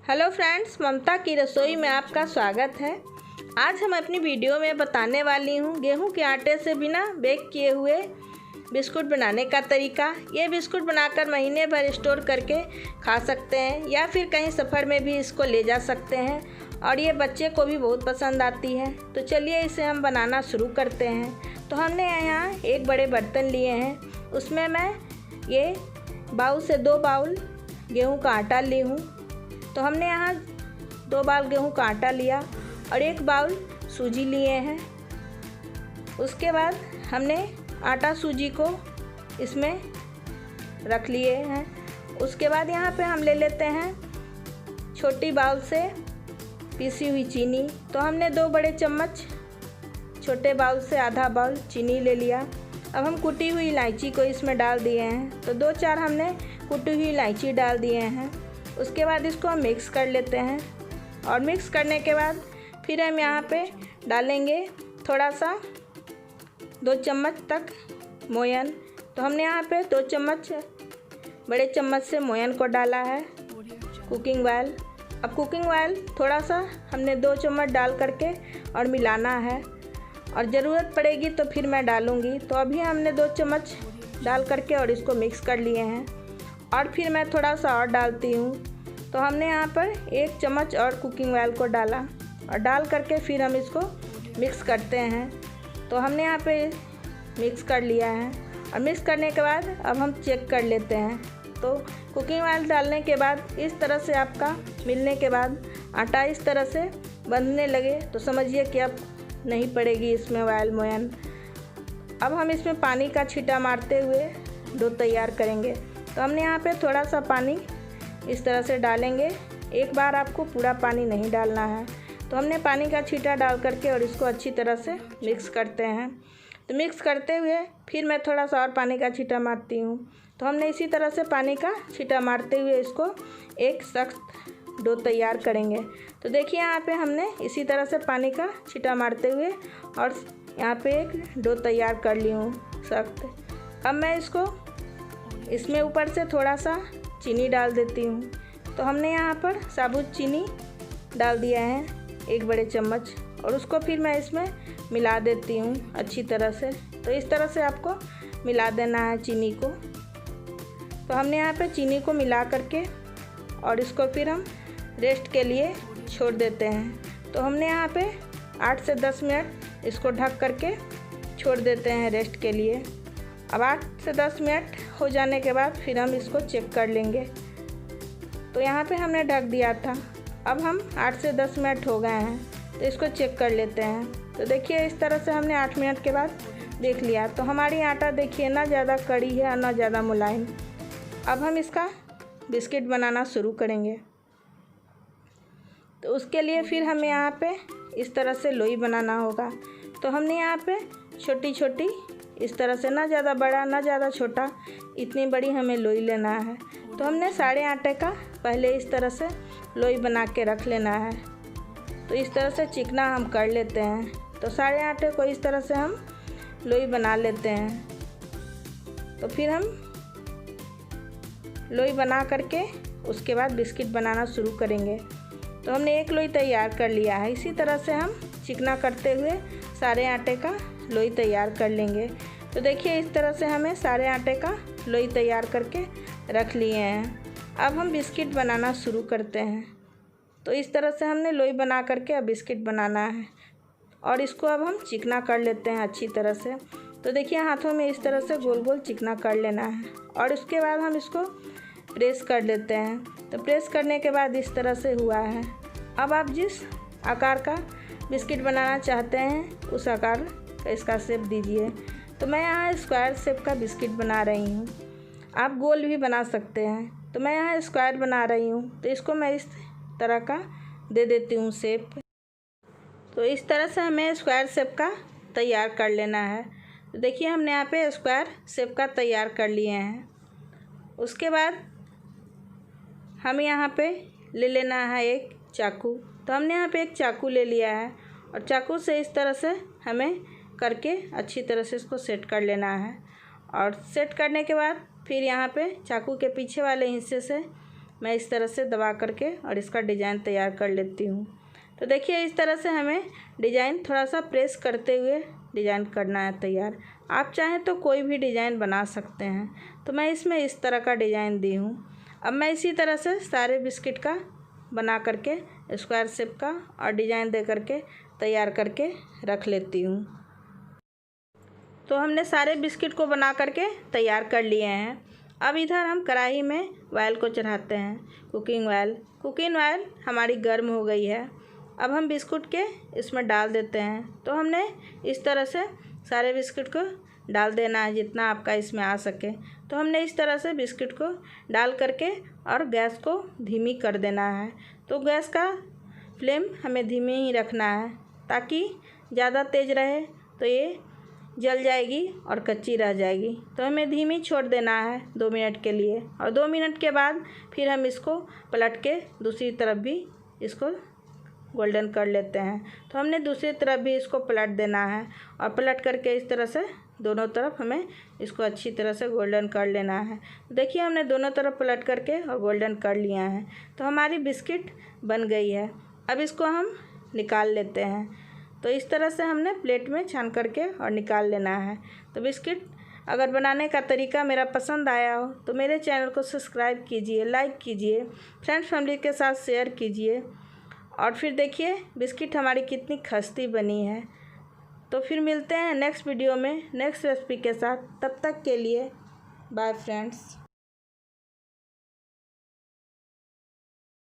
Hello friends, ममता की रसोई में आपका स्वागत है। आज हम अपनी वीडियो में बताने वाली हूँ गेहूं के आटे से बिना बेक किए हुए बिस्कुट बनाने का तरीका। ये बिस्कुट बनाकर महीने भर स्टोर करके खा सकते हैं या फिर कहीं सफ़र में भी इसको ले जा सकते हैं और ये बच्चे को भी बहुत पसंद आती है। तो चलिए इसे हम बनाना शुरू करते हैं। तो हमने यहाँ एक बड़े बर्तन लिए हैं, उसमें मैं ये बाउल से 2 बाउल गेहूं का आटा ली हूँ। तो हमने यहाँ 2 बाउल गेहूं का आटा लिया और 1 बाउल सूजी लिए हैं। उसके बाद हमने आटा सूजी को इसमें रख लिए हैं। उसके बाद यहाँ पे हम ले लेते हैं छोटी बाउल से पीसी हुई चीनी। तो हमने 2 बड़े चम्मच छोटे बाउल से आधा बाउल चीनी ले लिया। अब हम कुटी हुई इलायची को इसमें डाल दिए हैं। तो 2-4 हमने कुटी हुई इलायची डाल दिए हैं। उसके बाद इसको हम मिक्स कर लेते हैं और मिक्स करने के बाद फिर हम यहाँ पे डालेंगे थोड़ा सा 2 चम्मच तक मोयन। तो हमने यहाँ पे 2 चम्मच बड़े चम्मच से मोयन को डाला है। कुकिंग ऑयल, अब कुकिंग ऑयल थोड़ा सा हमने 2 चम्मच डाल करके और मिलाना है और ज़रूरत पड़ेगी तो फिर मैं डालूँगी। तो अभी हमने 2 चम्मच डाल करके और इसको मिक्स कर लिए हैं और फिर मैं थोड़ा सा और डालती हूँ। तो हमने यहाँ पर 1 चम्मच और कुकिंग ऑयल को डाला और डाल करके फिर हम इसको मिक्स करते हैं। तो हमने यहाँ पे मिक्स कर लिया है और मिक्स करने के बाद अब हम चेक कर लेते हैं। तो कुकिंग ऑयल डालने के बाद इस तरह से आपका मिलने के बाद आटा इस तरह से बंधने लगे तो समझिए कि अब नहीं पड़ेगी इसमें ऑयल मोयन। अब हम इसमें पानी का छींटा मारते हुए डो तैयार करेंगे। तो हमने यहाँ पे थोड़ा सा पानी इस तरह से डालेंगे, एक बार आपको पूरा पानी नहीं डालना है। तो हमने पानी का छींटा डाल करके और इसको अच्छी तरह से मिक्स करते हैं। तो मिक्स करते हुए फिर मैं थोड़ा सा और पानी का छींटा मारती हूँ। तो हमने इसी तरह से पानी का छींटा मारते हुए इसको एक सख्त डो तैयार करेंगे। तो देखिए यहाँ पे हमने इसी तरह से पानी का छींटा मारते हुए और यहाँ पे एक डो तैयार कर ली हूँ सख्त। अब मैं इसमें ऊपर से थोड़ा सा चीनी डाल देती हूँ। तो हमने यहाँ पर साबुत चीनी डाल दिया है 1 बड़े चम्मच और उसको फिर मैं इसमें मिला देती हूँ अच्छी तरह से। तो इस तरह से आपको मिला देना है चीनी को। तो हमने यहाँ पे चीनी को मिला करके और इसको फिर हम रेस्ट के लिए छोड़ देते हैं। तो हमने यहाँ पे 8 से 10 मिनट इसको ढक करके छोड़ देते हैं रेस्ट के लिए। अब 8 से 10 मिनट हो जाने के बाद फिर हम इसको चेक कर लेंगे। तो यहाँ पे हमने ढक दिया था, अब हम 8 से 10 मिनट हो गए हैं तो इसको चेक कर लेते हैं। तो देखिए इस तरह से हमने 8 मिनट के बाद देख लिया। तो हमारी आटा देखिए ना ज़्यादा कड़ी है और ना ज़्यादा मुलायम। अब हम इसका बिस्किट बनाना शुरू करेंगे। तो उसके लिए फिर हमें यहाँ पे इस तरह से लोई बनाना होगा। तो हमने यहाँ पे छोटी छोटी इस तरह से, ना ज़्यादा बड़ा ना ज़्यादा छोटा, इतनी बड़ी हमें लोई लेना है। तो हमने सारे आटे का पहले इस तरह से लोई बना के रख लेना है। तो इस तरह से चिकना हम कर लेते हैं। तो सारे आटे को इस तरह से हम लोई बना लेते हैं। तो फिर हम लोई बना करके उसके बाद बिस्किट बनाना शुरू करेंगे। तो हमने एक लोई तैयार कर लिया है। इसी तरह से हम चिकना करते हुए सारे आटे का लोई तैयार कर लेंगे। तो देखिए इस तरह से हमें सारे आटे का लोई तैयार करके रख लिए हैं। अब हम बिस्किट बनाना शुरू करते हैं। तो इस तरह से हमने लोई बना करके अब बिस्किट बनाना है और इसको अब हम चिकना कर लेते हैं अच्छी तरह से। तो देखिए हाथों में इस तरह से गोल गोल चिकना कर लेना है और उसके बाद हम इसको प्रेस कर लेते हैं। तो प्रेस करने के बाद इस तरह से हुआ है। अब आप जिस आकार का बिस्किट बनाना चाहते हैं उस आकार का इसका शेप दीजिए। तो मैं यहाँ स्क्वायर शेप का बिस्किट बना रही हूँ, आप गोल भी बना सकते हैं। तो मैं यहाँ स्क्वायर बना रही हूँ। तो इसको मैं इस तरह का दे देती हूँ शेप। तो इस तरह से हमें स्क्वायर शेप का तैयार कर लेना है। तो देखिए हमने यहाँ पे स्क्वायर शेप का तैयार कर लिए हैं। उसके बाद हम यहाँ पे ले लेना है एक चाकू। तो हमने यहाँ पे एक चाकू ले लिया है और चाकू से इस तरह से हमें करके अच्छी तरह से इसको सेट कर लेना है। और सेट करने के बाद फिर यहाँ पे चाकू के पीछे वाले हिस्से से मैं इस तरह से दबा करके और इसका डिज़ाइन तैयार कर लेती हूँ। तो देखिए इस तरह से हमें डिज़ाइन थोड़ा सा प्रेस करते हुए डिज़ाइन करना है तैयार। आप चाहें तो कोई भी डिज़ाइन बना सकते हैं। तो मैं इसमें इस तरह का डिज़ाइन दी हूँ। अब मैं इसी तरह से सारे बिस्किट का बना करके स्क्वायर शेप का और डिज़ाइन दे करके तैयार करके रख लेती हूँ। तो हमने सारे बिस्किट को बना करके तैयार कर लिए हैं। अब इधर हम कढ़ाई में ऑयल को चढ़ाते हैं, कुकिंग ऑयल हमारी गर्म हो गई है। अब हम बिस्कुट के इसमें डाल देते हैं। तो हमने इस तरह से सारे बिस्किट को डाल देना है जितना आपका इसमें आ सके। तो हमने इस तरह से बिस्किट को डाल करके और गैस को धीमी कर देना है। तो गैस का फ्लेम हमें धीमी ही रखना है, ताकि ज़्यादा तेज़ रहे तो ये जल जाएगी और कच्ची रह जाएगी। तो हमें धीमी छोड़ देना है 2 मिनट के लिए, और 2 मिनट के बाद फिर हम इसको पलट के दूसरी तरफ भी इसको गोल्डन कर लेते हैं। तो हमने दूसरी तरफ भी इसको पलट देना है और पलट करके इस तरह से दोनों तरफ हमें इसको अच्छी तरह से गोल्डन कर लेना है। देखिए हमने दोनों तरफ पलट करके और गोल्डन कर लिया है। तो हमारी बिस्किट बन गई है। अब इसको हम निकाल लेते हैं। तो इस तरह से हमने प्लेट में छान करके और निकाल लेना है। तो बिस्किट अगर बनाने का तरीका मेरा पसंद आया हो तो मेरे चैनल को सब्सक्राइब कीजिए, लाइक कीजिए, फ्रेंड्स फैमिली के साथ शेयर कीजिए। और फिर देखिए बिस्किट हमारी कितनी खस्ती बनी है। तो फिर मिलते हैं नेक्स्ट वीडियो में नेक्स्ट रेसिपी के साथ। तब तक के लिए बाय फ्रेंड्स।